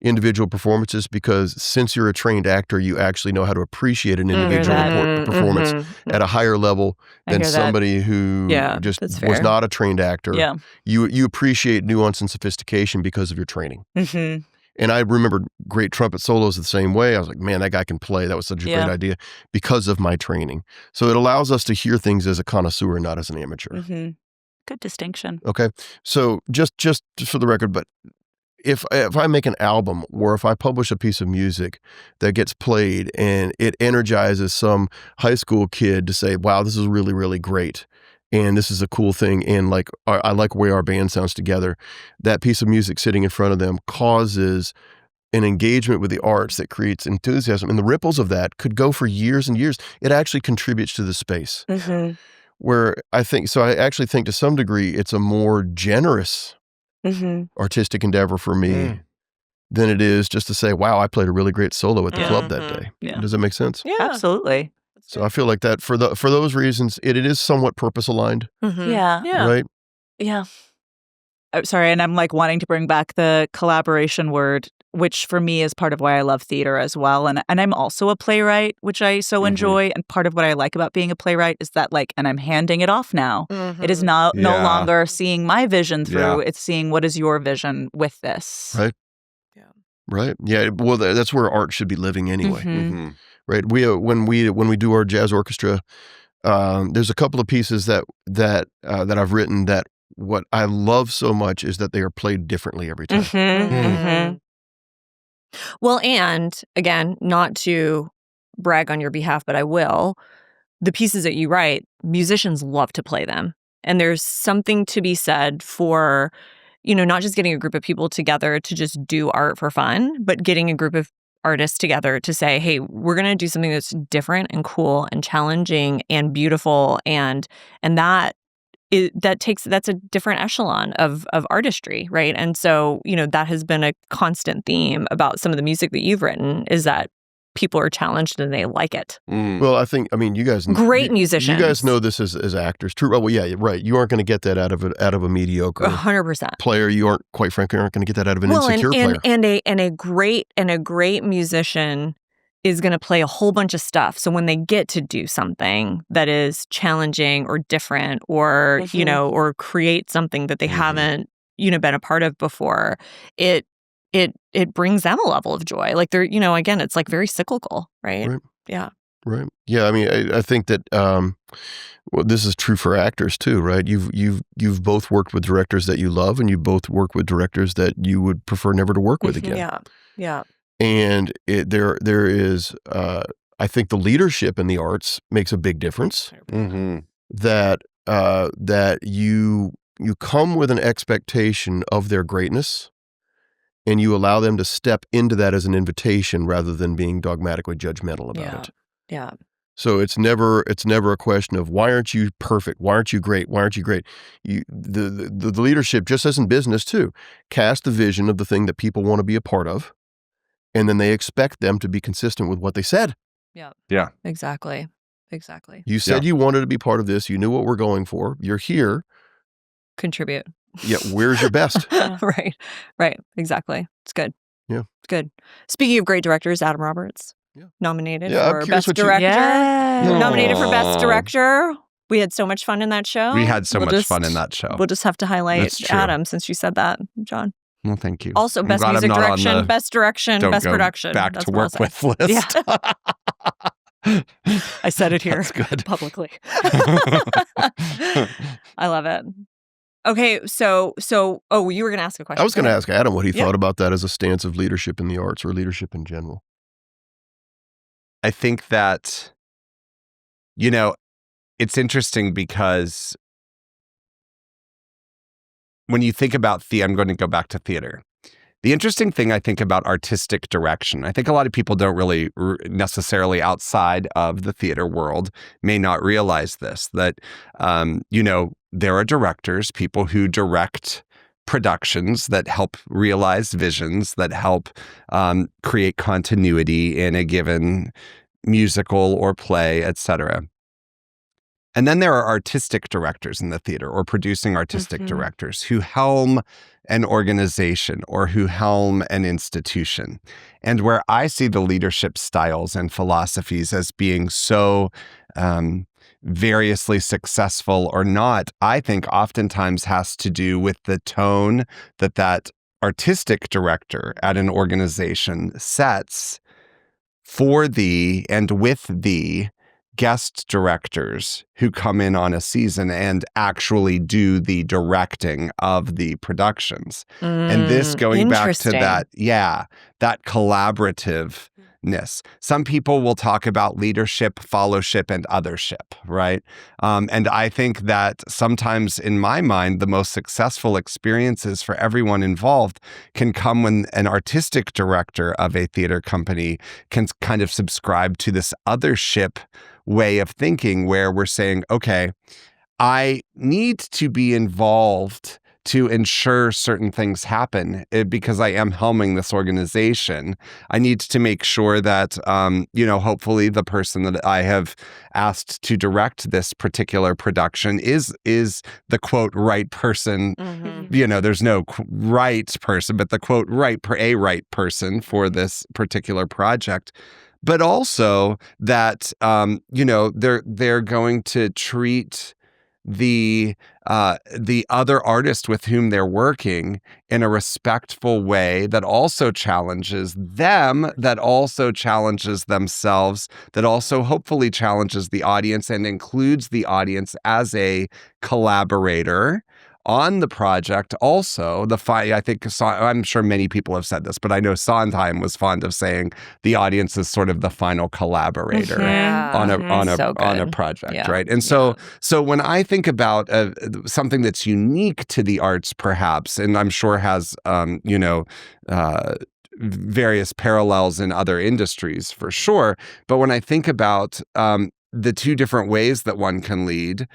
individual performances because since you're a trained actor, you actually know how to appreciate an individual performance at a higher level than somebody who just was not a trained actor. Yeah. You appreciate nuance and sophistication because of your training. And I remember great trumpet solos the same way. I was like, man, that guy can play. That was such a great idea because of my training. So it allows us to hear things as a connoisseur and not as an amateur. Good distinction. Okay. So just for the record, but if I make an album or if I publish a piece of music that gets played and it energizes some high school kid to say, wow, this is really, really great. And this is a cool thing. And like, I like the way our band sounds together. That piece of music sitting in front of them causes an engagement with the arts that creates enthusiasm. And the ripples of that could go for years and years. It actually contributes to the space. Where I actually think to some degree, it's a more generous artistic endeavor for me than it is just to say, wow, I played a really great solo at the club that day. Does that make sense? Yeah, absolutely. So I feel like that for those reasons, it is somewhat purpose aligned. Yeah. Right? Yeah. I'm sorry, and I'm like wanting to bring back the collaboration word, which for me is part of why I love theater as well. And I'm also a playwright, which I so enjoy. And part of what I like about being a playwright is that and I'm handing it off now. It is no longer seeing my vision through. It's seeing what is your vision with this. Right. Right. Yeah. Well, that's where art should be living anyway. Right. When we do our jazz orchestra, there's a couple of pieces that I've written that what I love so much is that they are played differently every time. Well, and again, not to brag on your behalf, but I will. The pieces that you write, musicians love to play them. And there's something to be said for, not just getting a group of people together to just do art for fun, but getting a group of artists together to say, hey, we're going to do something that's different and cool and challenging and beautiful. And that's a different echelon of artistry, right? And so, that has been a constant theme about some of the music that you've written is that people are challenged and they like it. Well, you guys, great musicians. You guys know this as actors. True. Well, yeah, right. You aren't going to get that out of a mediocre 100% player. You aren't, quite frankly, going to get that out of an insecure player. And a great musician is going to play a whole bunch of stuff. So when they get to do something that is challenging or different or, or create something that they haven't, been a part of before, it brings them a level of joy. Like they're, again, it's like very cyclical, right? Yeah. Right. Yeah. I mean, I think that well, this is true for actors too, right? You've both worked with directors that you love, and you both work with directors that you would prefer never to work with again. Yeah. Yeah. And there is, I think the leadership in the arts makes a big difference. That you come with an expectation of their greatness, and you allow them to step into that as an invitation rather than being dogmatically judgmental about it. Yeah. So it's never a question of why aren't you perfect? Why aren't you great? Why aren't you great? The leadership, just as in business too, cast the vision of the thing that people want to be a part of. And then they expect them to be consistent with what they said. Yeah. Exactly. You said you wanted to be part of this. You knew what we're going for. You're here. Contribute. Yeah. Where's your best? Right. Exactly. It's good. Yeah. It's good. Speaking of great directors, Adam Roberts, nominated for I'm curious Best Director. Yeah. Nominated for Best Director. We had so much fun in that show. We had so much fun in that show. We'll just have to highlight Adam since you said that, John. Well, thank you. Also, Best Music Direction, Best Direction, Best Production. Back That's to what work with list. Yeah. I said it here That's good. publicly. I love it. Okay, so you were going to ask a question. I was going to ask Adam what he thought about that as a stance of leadership in the arts or leadership in general. I think that, it's interesting because when you think about I'm going to go back to theater. The interesting thing I think about artistic direction, I think a lot of people don't really necessarily outside of the theater world may not realize this, that, there are directors, people who direct productions that help realize visions, that help create continuity in a given musical or play, etc. And then there are artistic directors in the theater or producing artistic directors who helm an organization or who helm an institution. And where I see the leadership styles and philosophies as being so variously successful or not, I think oftentimes has to do with the tone that artistic director at an organization sets for the and with the guest directors who come in on a season and actually do the directing of the productions. And this going back to that collaborativeness. Some people will talk about leadership, followship, and othership, right? And I think that sometimes in my mind, the most successful experiences for everyone involved can come when an artistic director of a theater company can kind of subscribe to this othership way of thinking where we're saying, okay, I need to be involved to ensure certain things happen because I am helming this organization. I need to make sure that, hopefully the person that I have asked to direct this particular production is the quote right person. There's no right person, but the quote right person for this particular project. But also that, they're going to treat the other artist with whom they're working in a respectful way that also challenges them, that also challenges themselves, that also hopefully challenges the audience and includes the audience as a collaborator on the project. Also, I think I'm sure many people have said this, but I know Sondheim was fond of saying the audience is sort of the final collaborator on a project, right? And so when I think about something that's unique to the arts, perhaps, and I'm sure has various parallels in other industries for sure, but when I think about the two different ways that one can lead,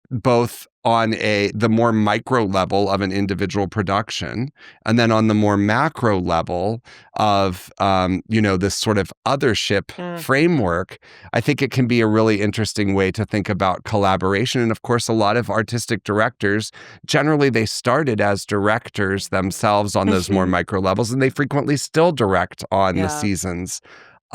both on the more micro level of an individual production, and then on the more macro level of, this sort of othership framework, I think it can be a really interesting way to think about collaboration. And of course, a lot of artistic directors, generally they started as directors themselves on those more micro levels, and they frequently still direct on the seasons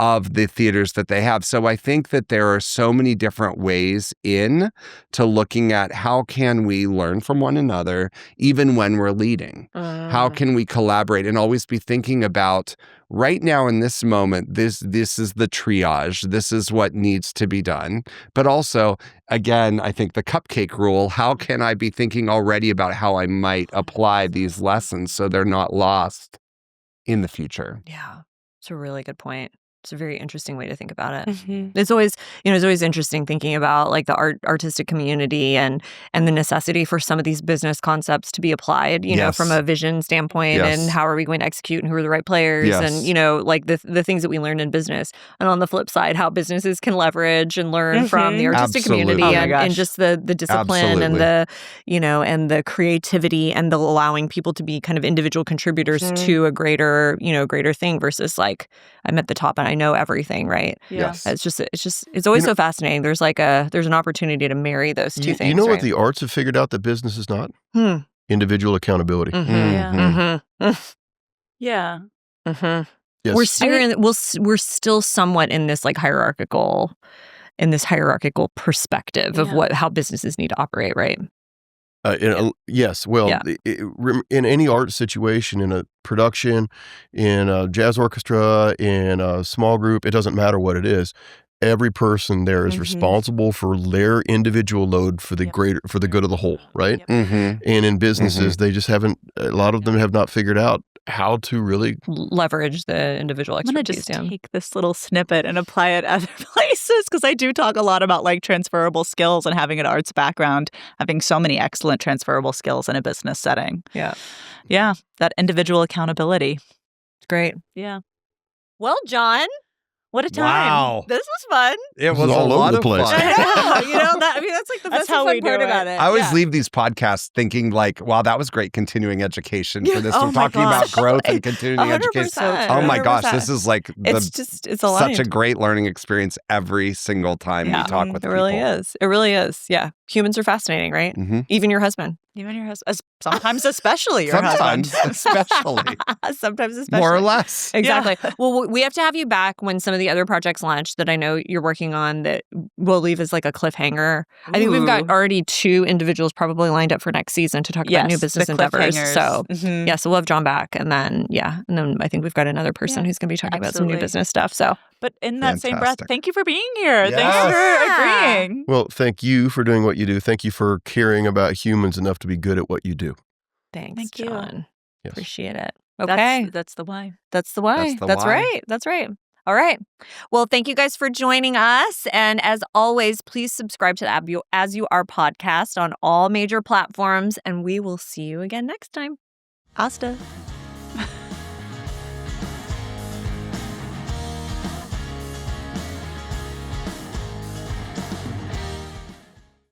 of the theaters that they have. So I think that there are so many different ways in to looking at how can we learn from one another, even when we're leading. How can we collaborate and always be thinking about right now in this moment, this is the triage. This is what needs to be done. But also, again, I think the cupcake rule, how can I be thinking already about how I might apply these lessons so they're not lost in the future? Yeah, it's a really good point. It's a very interesting way to think about it. Mm-hmm. It's always interesting thinking about like the artistic community and the necessity for some of these business concepts to be applied, Yes. from a vision standpoint, Yes. and how are we going to execute and who are the right players, Yes. and like the things that we learn in business. And on the flip side, how businesses can leverage and learn from the artistic Absolutely. community Oh my and gosh. just the discipline and the and the creativity and the allowing people to be kind of individual contributors to a greater thing versus like I'm at the top and I know everything, right? Yeah. Yes. It's always so fascinating. There's there's an opportunity to marry those two things. You know right? what the arts have figured out that business is not? Individual accountability. Mhm. Yeah. Mhm. Yeah. Mhm. Yes. We're still somewhat in this like hierarchical perspective of Yeah. how businesses need to operate, right? Yes. Well, Yeah. in any art situation, in a production, in a jazz orchestra, in a small group, it doesn't matter what it is. Every person there is responsible for their individual load for the for the good of the whole, right? Yep. Mm-hmm. And in businesses, they just haven't. A lot of them have not figured out how to really. Leverage the individual I'm going to expertise. just take this little snippet and apply it other places because I do talk a lot about like transferable skills and having an arts background, having so many excellent transferable skills in a business setting. Yeah. Yeah, that individual accountability. It's great. Yeah. Well, John, What a time. Wow. this was fun. It This was is a all over lot the of place. fun. That's like the That's best how fun we part do about it. it. I always Yeah. leave these podcasts thinking like, wow, that was great continuing education for this. Oh We're my talking about gosh. growth and continuing 100%. education. Oh my gosh, 100%. this is like It's aligned. such a great learning experience every single time Yeah. we talk with It people. really is. It really is. Yeah. Humans are fascinating, right? Mhm. Even your husband. Even your husband. Sometimes especially your Sometimes, husband. especially, Sometimes especially. more or less. Exactly. Well, we have to have you back when some of the other projects launch that I know you're working on that we'll leave as like a cliffhanger. I think we've got Ooh. already 2 individuals probably lined up for next season to talk about new Yes, business the endeavors. cliffhangers. So Mhm. yeah, so we'll have John back and then I think we've got another person Yeah, who's going to be talking about some new absolutely. business stuff. So But in that same breath, Fantastic. thank you for being here. Yes. Thanks for agreeing. Well, thank you for doing what you do. Thank you for caring about humans enough to be good at what you do. thanks, Thank you. John. Yes. Appreciate it. Okay. That's the why. That's the why. That's the That's why. right. That's right. All right. Well, thank you guys for joining us. And as always, please subscribe to the As You Are podcast on all major platforms. And we will see you again next time. Asta.